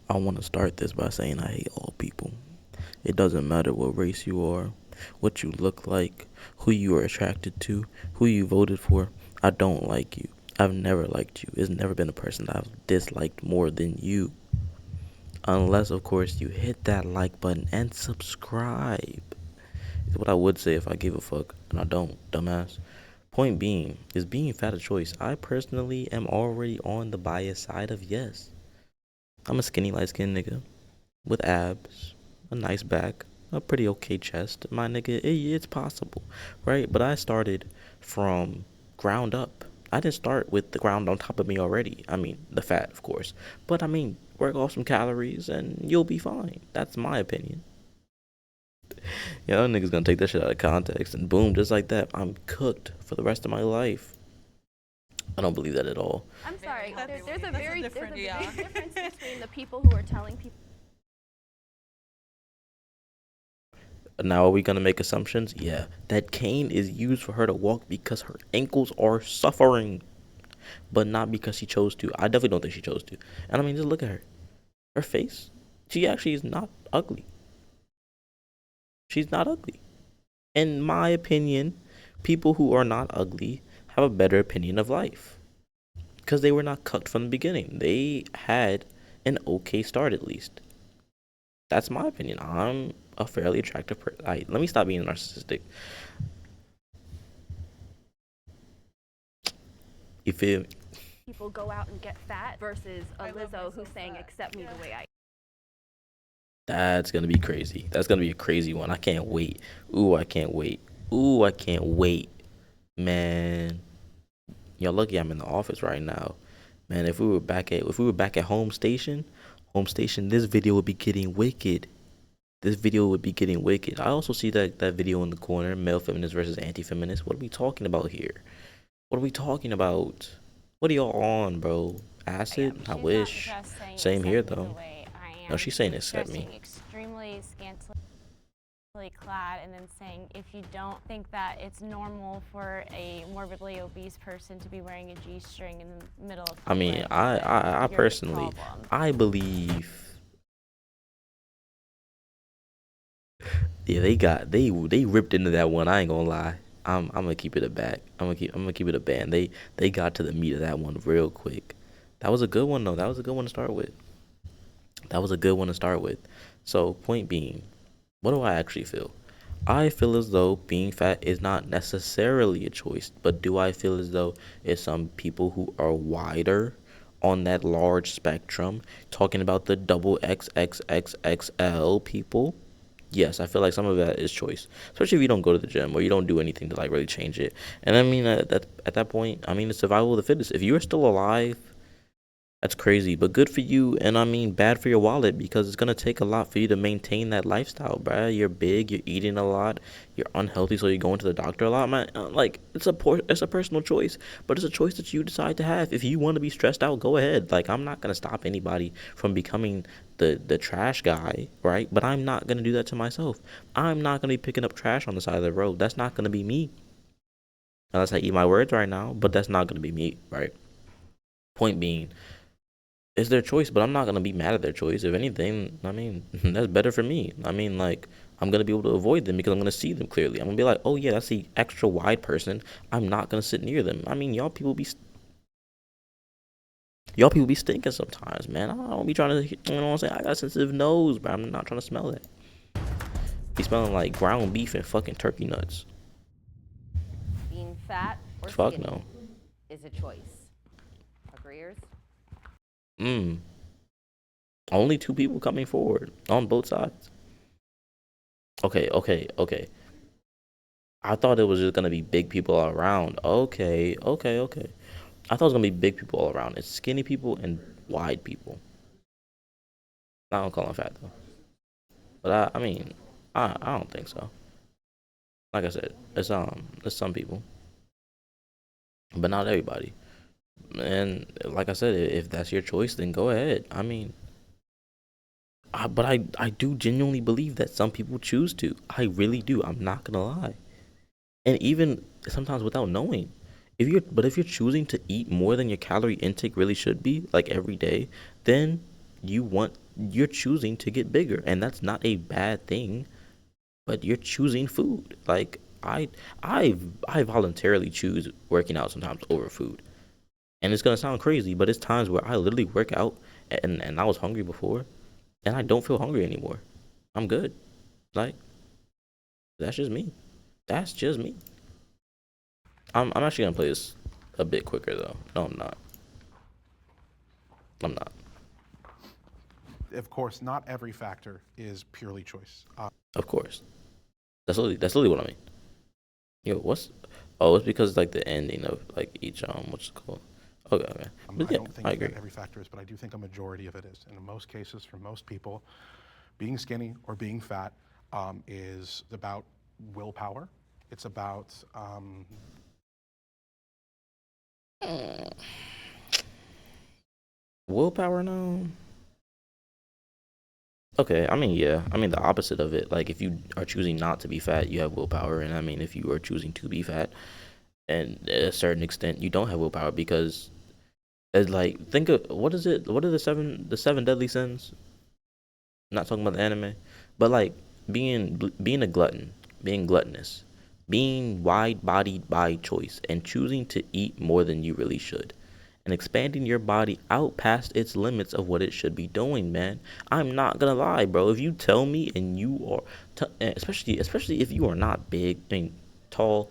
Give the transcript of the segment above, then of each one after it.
I want to start this by saying I hate all people. It doesn't matter what race you are, what you look like, who you are attracted to, who you voted for. I don't like you. I've never liked you. There's never been a person that I've disliked more than you. Unless, of course, you hit that like button and subscribe. Is what I would say if I gave a fuck, and I don't, dumbass. Point being, is being fat a choice? I personally am already on the bias side of yes. I'm a skinny, light skinned nigga with abs, a nice back, a pretty okay chest. My nigga, it's possible, right? But I started from ground up. I didn't start with the ground on top of me already. I mean, the fat, of course. But I mean, work off some calories and you'll be fine. That's my opinion. Yeah, niggas gonna take that shit out of context and boom, just like that, I'm cooked for the rest of my life. I don't believe that at all. I'm sorry. There's a very big difference between the people who are telling people. Now, are we gonna make assumptions? Yeah, that cane is used for her to walk because her ankles are suffering, but not because she chose to. I definitely don't think she chose to. And I mean, just look at her. Her face. She actually is not ugly. She's not ugly. In my opinion, people who are not ugly have a better opinion of life because they were not cucked from the beginning. They had an okay start at least. That's my opinion. I'm a fairly attractive person. Let me stop being narcissistic. You feel me? People go out and get fat versus a Lizzo who's saying accept me the way I am. That's gonna be crazy. That's gonna be a crazy one. I can't wait. Ooh, I can't wait. Ooh, I can't wait. Man, y'all lucky I'm in the office right now. Man, if we were back at home station, this video would be getting wicked. This video would be getting wicked. I also see that video in the corner, male feminist versus anti-feminist. What are we talking about here? What are we talking about? What are y'all on, bro? Acid? I wish. Same here though. No, she's saying accept me. Extremely scantily clad and then saying if you don't think that it's normal for a morbidly obese person to be wearing a G-string in the middle of I mean, I personally, I believe. Yeah, they ripped into that one. I ain't gonna lie. I'm gonna keep it a back. I'm gonna keep it a band. They got to the meat of that one real quick. That was a good one though. That was a good one to start with. That was a good one to start with. So point being, what do I actually feel? I feel as though being fat is not necessarily a choice, but do I feel as though it's some people who are wider on that large spectrum, talking about the double XXXXL people? Yes, I feel like some of that is choice, especially if you don't go to the gym or you don't do anything to like really change it. And I mean, at that point, I mean, it's survival of the fittest. If you are still alive, that's crazy, but good for you. And I mean, bad for your wallet because it's gonna take a lot for you to maintain that lifestyle, bruh. You're big, you're eating a lot, you're unhealthy, so you're going to the doctor a lot, man. Like it's a personal choice, but it's a choice that you decide to have. If you want to be stressed out, go ahead. Like I'm not gonna stop anybody from becoming the trash guy, right? But I'm not gonna do that to myself. I'm not gonna be picking up trash on the side of the road. That's not gonna be me, unless I eat my words right now. But that's not gonna be me, right? Point being, it's their choice, but I'm not gonna be mad at their choice. If anything, I mean, that's better for me. I mean, like, I'm gonna be able to avoid them because I'm gonna see them clearly. I'm gonna be like, oh yeah, that's the extra wide person. I'm not gonna sit near them. I mean, y'all people be stinking sometimes, man. I don't be trying to, you know what I'm saying? I got a sensitive nose, but I'm not trying to smell that. Be smelling like ground beef and fucking turkey nuts. Being fat or Fuck skinny no. is a choice. Agreeers? Only two people coming forward on both sides. Okay. I thought it was just gonna be big people all around. Okay. I thought it was gonna be big people all around. It's skinny people and wide people. I don't call them fat though. But I mean, I don't think so. Like I said, it's some people, but not everybody. And like I said, if that's your choice, then go ahead. I mean, but I do genuinely believe that some people choose to. I really do. I'm not gonna lie. And even sometimes without knowing, if you're choosing to eat more than your calorie intake really should be, like every day, then you want you're choosing to get bigger, and that's not a bad thing. But you're choosing food. Like I voluntarily choose working out sometimes over food, and it's gonna sound crazy, but it's times where I literally work out and I was hungry before, and I don't feel hungry anymore. I'm good. Like that's just me. That's just me. I'm actually gonna play this a bit quicker though. No, I'm not. I'm not. Of course, not every factor is purely choice. Of course. That's literally what I mean. Yo, what's oh, it's because like the ending of like each what's it called? Okay, okay. But I yeah, don't think I agree. that every factor is, but I do think a majority of it is. And in most cases, for most people, being skinny or being fat is about willpower. It's about Willpower now. Okay, I mean, yeah. I mean, the opposite of it. Like, if you are choosing not to be fat, you have willpower. And I mean, if you are choosing to be fat, and at a certain extent, you don't have willpower because, it's like, think of what is it? What are the seven deadly sins? I'm not talking about the anime, but like being a glutton, being gluttonous, being wide-bodied by choice, and choosing to eat more than you really should, and expanding your body out past its limits of what it should be doing, man. I'm not gonna lie, bro. If you tell me and you are, especially if you are not big, I mean, tall,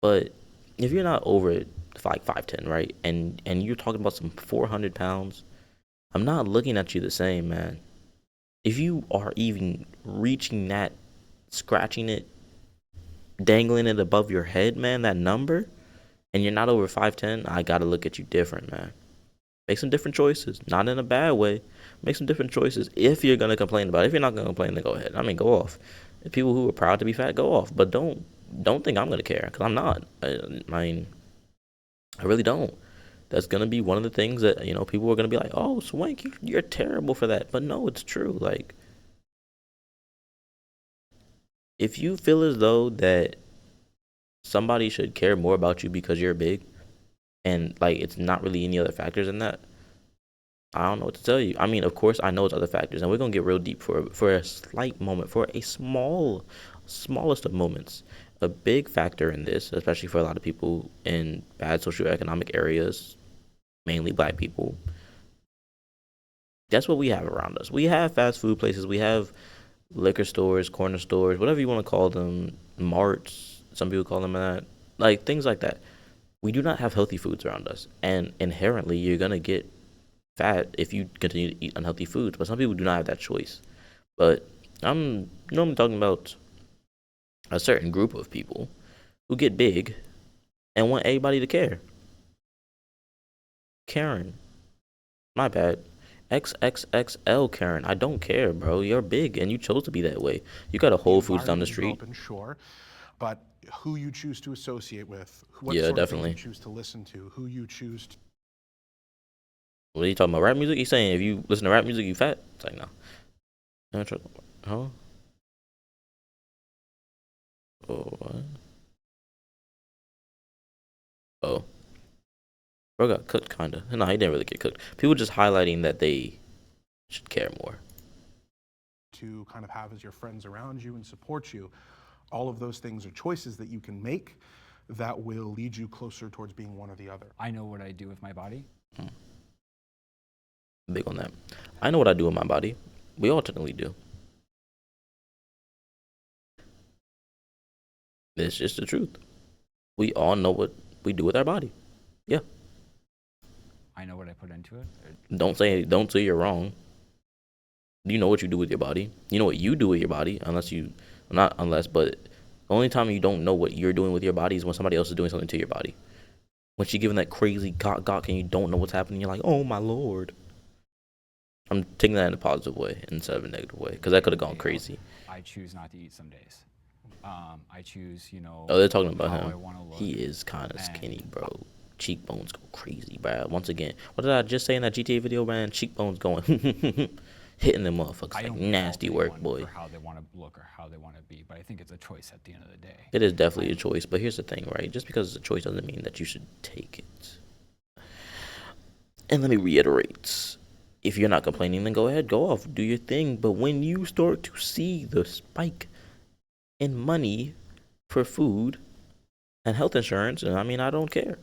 but if you're not over like 5'10", right, and you're talking about some 400 pounds, I'm not looking at you the same, man. If you are even reaching that, scratching it, dangling it above your head, man, that number, and you're not over 5'10", I gotta look at you different, man. Make some different choices, not in a bad way. Make some different choices. If you're gonna complain about it, if you're not gonna complain, then go ahead. I mean, go off. If people who are proud to be fat, go off. But don't think I'm gonna care, cause I'm not. I mean, I really don't. That's gonna be one of the things that people are gonna be like, "Oh, Swank, you're terrible for that." But no, it's true. Like, if you feel as though that somebody should care more about you because you're big, and like it's not really any other factors in that, I don't know what to tell you. I mean, of course, I know it's other factors, and we're gonna get real deep for a slight moment, for a smallest of moments. A big factor in this, especially for a lot of people in bad socioeconomic areas, mainly black people. That's what we have around us. We have fast food places. We have liquor stores, corner stores, whatever you want to call them, marts. Some people call them that. Like things like that. We do not have healthy foods around us, and inherently, you're gonna get fat if you continue to eat unhealthy foods. But some people do not have that choice. But I'm normally talking about a certain group of people who get big and want everybody to care. Karen, my bad. XXXL Karen, I don't care, bro. You're big and you chose to be that way. You got a Whole Foods down the street. Open, sure, but who you choose to associate with, what Yeah, sort definitely. of things you choose to listen to, who you choose to. What are you talking about? Rap music? You saying if you listen to rap music, you fat? It's like, no. Huh? Oh, what? Oh. Bro got cooked, kinda. No, he didn't really get cooked. People just highlighting that they should care more. To kind of have as your friends around you and support you. All of those things are choices that you can make that will lead you closer towards being one or the other. I know what I do with my body. Big on that. I know what I do with my body. We all technically do. It's just the truth. We all know what we do with our body. Yeah. I know what I put into it. Don't say you're wrong. You know what you do with your body. You know what you do with your body, but the only time you don't know what you're doing with your body is when somebody else is doing something to your body. When you're giving that crazy gawk and you don't know what's happening, you're like, oh my lord. I'm taking that in a positive way instead of a negative way, because that could have gone crazy. I choose not to eat some days. I choose, Oh, they're talking about how him. I want to look. He is kind of skinny, bro. Cheekbones go crazy, bro. Once again, what did I just say in that GTA video, man? Cheekbones going, hitting them motherfuckers like nasty work, boy. For how they want to look or how they want to be, but I think it's a choice at the end of the day. It is definitely a choice, but here's the thing, right? Just because it's a choice doesn't mean that you should take it. And let me reiterate, If you're not complaining, then go ahead, go off, do your thing. But when you start to see the spike in money for food and health insurance, and I mean, I don't care.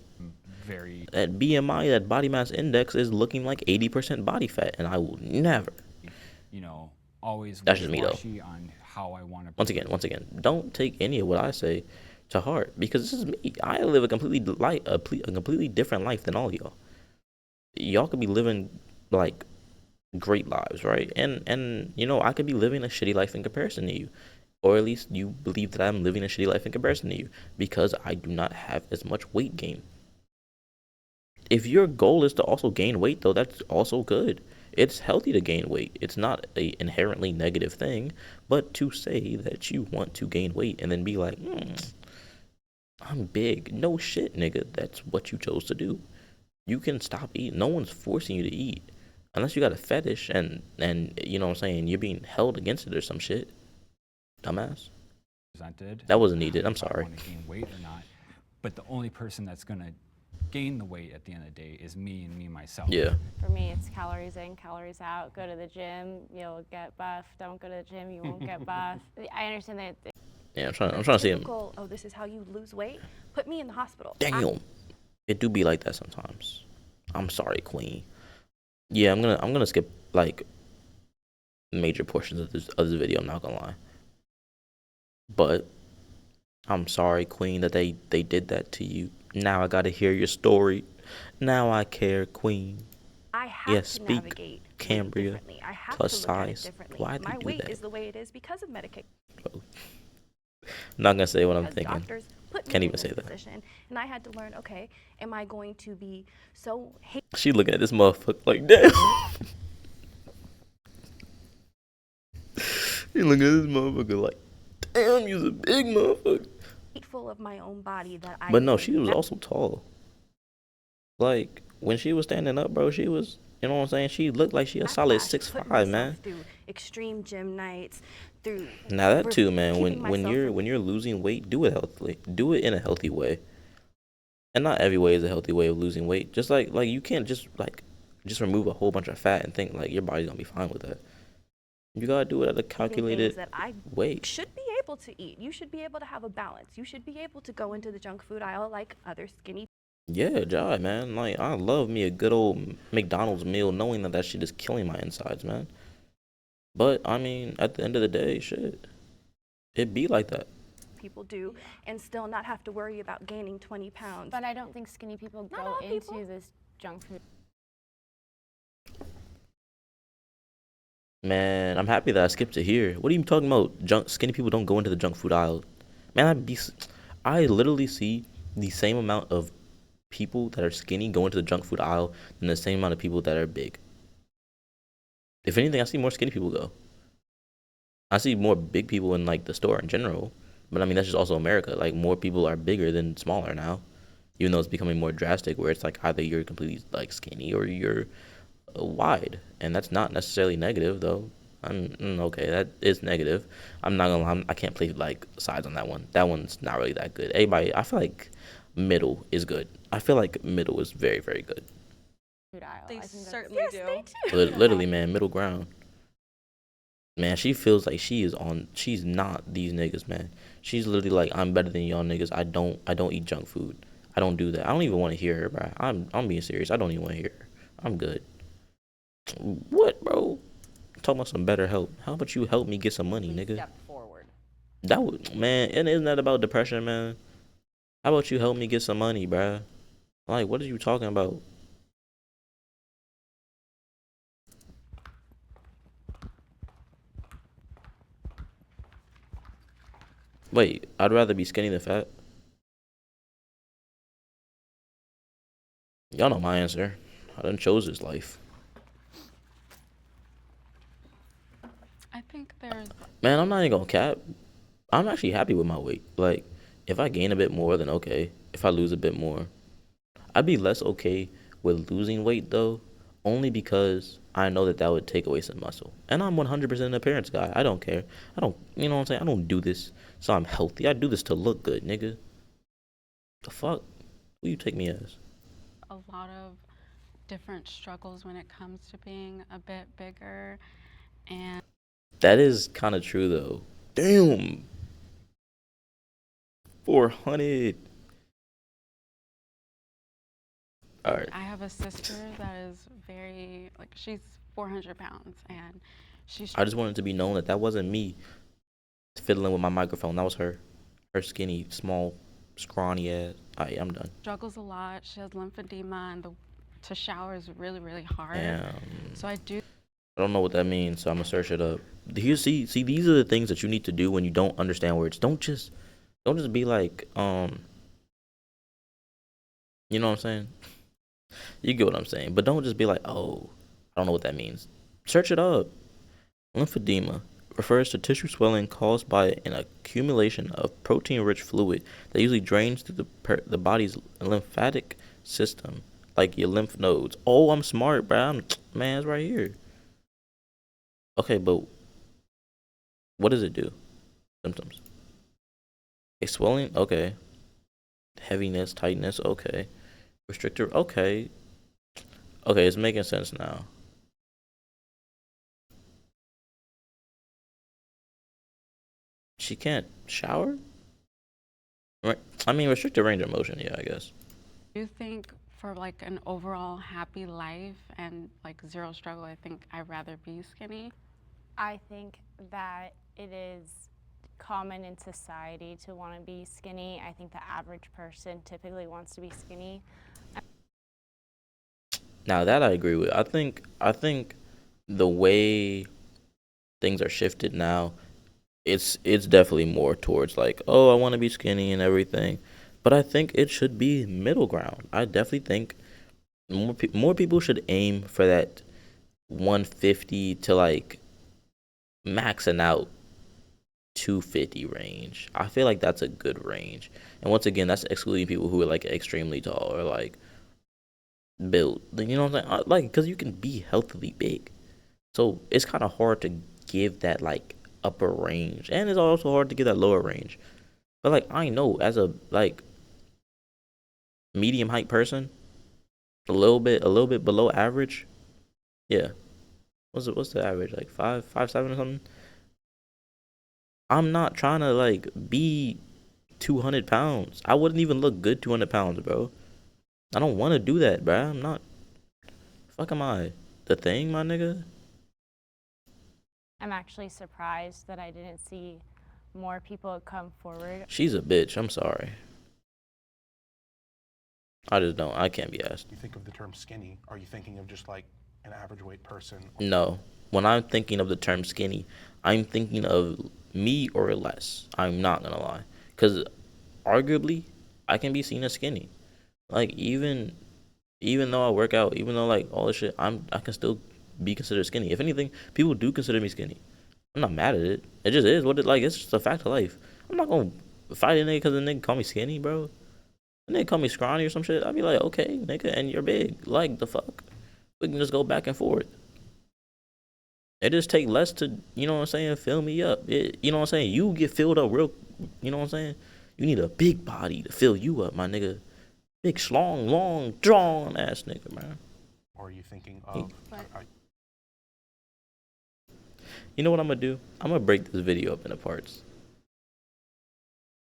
Very, That BMI, that body mass index, is looking like 80% body fat, and I will never. you know, always That's just me, though. wishy-washy on how I want to. Once again, don't take any of what I say to heart, because this is me. I live a completely different life than all of y'all. Y'all could be living like great lives, right? And you know, I could be living a shitty life in comparison to you, or at least you believe that I'm living a shitty life in comparison to you, because I do not have as much weight gain. If your goal is to also gain weight, though, that's also good. It's healthy to gain weight. It's not a inherently negative thing, but to say that you want to gain weight and then be like, I'm big. No shit, nigga. That's what you chose to do. You can stop eating. No one's forcing you to eat. Unless you got a fetish and you know what I'm saying, you're being held against it or some shit. Dumbass. Presented. That wasn't needed. I'm if I sorry. want to gain weight or not. But the only person that's going to gain the weight at the end of the day is me and me myself. Yeah. For me, it's calories in, calories out. Go to the gym, you'll get buff. Don't go to the gym, you won't get buff. I understand that. Yeah, I'm trying to see him. Typical, oh, this is how you lose weight. Put me in the hospital. Damn. It do be like that sometimes. I'm sorry, Queen. Yeah, I'm gonna skip like major portions of this video, I'm not gonna lie. But I'm sorry, Queen, that they did that to you. Now I gotta hear your story. Now I care, Queen. I have Yeah, to speak, navigate weight Cambria, differently. I have plus to look at it size. differently. Why do My you do weight that? is the way it is because of medication. I'm not gonna say what I'm Because thinking. doctors put me Can't in even this say that. position, and I had to learn, okay, am I going to be so She looking at this motherfucker like, damn. She looking at this motherfucker like, damn, you's a big motherfucker. hateful of my own body that I But no, think she was that also tall. Like, when she was standing up, bro, she was, you know what I'm saying? She looked like she a solid backlash, put 6'5", myself man. through extreme gym nights, through Now that too, man. keeping When myself from you're losing weight, do it healthily. Do it in a healthy way. And not every way is a healthy way of losing weight. Just like you can't just remove a whole bunch of fat and think like your body's gonna be fine with that. You gotta do it at a eating calculated things that I way. should be able to eat. You should be able to have a balance. You should be able to go into the junk food aisle like other skinny Yeah, Jai, man. Like, I love me a good old McDonald's meal, knowing that shit is killing my insides, man. But I mean, at the end of the day, shit, it be like that. people do and still not have to worry about gaining 20 pounds. But I don't think skinny people Not go all into people. this junk food. Man, I'm happy that I skipped to here. What are you talking about? Skinny people don't go into the junk food aisle. Man, I literally see the same amount of people that are skinny go into the junk food aisle than the same amount of people that are big. If anything, I see more skinny people go. I see more big people in like the store in general. But I mean, that's just also America. Like, more people are bigger than smaller now. Even though it's becoming more drastic, where it's like either you're completely like skinny or you're wide, and that's not necessarily negative though. Okay, that is negative. I'm not gonna lie, I can't play like sides on that one. That one's not really that good. Everybody, I feel like middle is good. I feel like middle is very, very good. Food aisle. They I think that's- certainly Yes, do. they do. Literally, man, middle ground. Man, she feels like she's not these niggas, man. She's literally like, I'm better than y'all niggas. I don't eat junk food. I don't do that. I don't even want to hear her, bro. I'm being serious. I don't even want to hear her. I'm good. What, bro? Talking about some better help. How about you help me get some money, nigga? Step forward. That would, man, and isn't that about depression, man? How about you help me get some money, bruh? Like, what are you talking about? Wait, I'd rather be skinny than fat. Y'all know my answer. I done chose this life. I think there's Man, I'm not even gonna cap. I'm actually happy with my weight. Like, if I gain a bit more, then okay. If I lose a bit more, I'd be less okay with losing weight though, only because I know that would take away some muscle. And I'm 100% an appearance guy. I don't care. You know what I'm saying? I don't do this so I'm healthy. I do this to look good, nigga. The fuck? Who you take me as? a lot of different struggles when it comes to being a bit bigger. And That is kind of true though. Damn. 400. All right. I have a sister that is very, like, she's 400 pounds, and she's I just wanted to be known that that wasn't me fiddling with my microphone. That was her. Her skinny, small, scrawny ass. Alright, I'm done. struggles a lot. She has lymphedema, and to shower is really, really hard. Damn. So I do I don't know what that means, so I'm gonna search it up. Here, see, these are the things that you need to do when you don't understand words. Don't just be like, you know what I'm saying? You get what I'm saying, but don't just be like, oh, I don't know what that means. Search it up. Lymphedema refers to tissue swelling caused by an accumulation of protein-rich fluid that usually drains through the body's lymphatic system, like your lymph nodes. Oh, I'm smart, bro. Man, it's right here. Okay, but what does it do? Symptoms. A swelling, okay. Heaviness, tightness, okay. Restrictor, okay. Okay, it's making sense now. She can't shower? Right. I mean, restricted range of motion, yeah, I guess. think for like an overall happy life and like zero struggle, I think I'd rather be skinny. I think that it is common in society to want to be skinny. I think the average person typically wants to be skinny. Now that I agree with. I think the way things are shifted now, it's definitely more towards like, oh, I want to be skinny and everything. But I think it should be middle ground. I definitely think more people should aim for that 150 to like maxing out 250 range. I feel like that's a good range. And once again, that's excluding people who are like extremely tall or like built. You know what I'm saying? Like, because you can be healthily big. So it's kind of hard to give that like upper range. And it's also hard to give that lower range. But like, I know as a like medium height person, a little bit below average. Yeah. What's the average? Like 5'7" or something? I'm not trying to like be 200 pounds. I wouldn't even look good 200 pounds, bro. I don't want to do that, bro. I'm not. Fuck am I? The thing, my nigga? I'm actually surprised that I didn't see more people come forward. She's a bitch. I'm sorry. I just don't. I can't be asked. You think of the term skinny, are you thinking of just like an average weight person? No. When I'm thinking of the term skinny, I'm thinking of me or less. I'm not gonna lie. Because arguably, I can be seen as skinny. Like, even though I work out, even though like all this shit, I can still be considered skinny. If anything, people do consider me skinny. I'm not mad at it. It just is what it like. It's just a fact of life. I'm not gonna fight a nigga because the nigga call me skinny, bro. The nigga call me scrawny or some shit. I'd be like, okay, nigga, and you're big. Like, the fuck? We can just go back and forth. It just take less to, you know what I'm saying, fill me up. You know what I'm saying? You get filled up real, you know what I'm saying? You need a big body to fill you up, my nigga. Big, schlong, long, drawn ass nigga, man. Or are you thinking of... You know what I'm gonna do? I'm gonna break this video up into parts.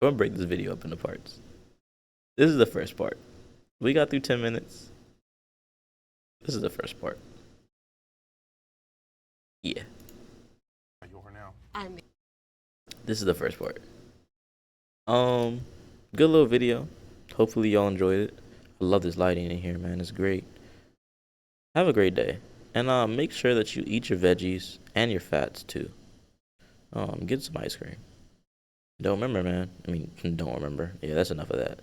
I'm gonna break this video up into parts. This is the first part. We got through 10 minutes. This is the first part. Yeah. Are you over now? This is the first part. Good little video. Hopefully y'all enjoyed it. I love this lighting in here, man. It's great. Have a great day. And make sure that you eat your veggies and your fats too. Get some ice cream. Don't remember, man. I mean, don't remember. Yeah, that's enough of that.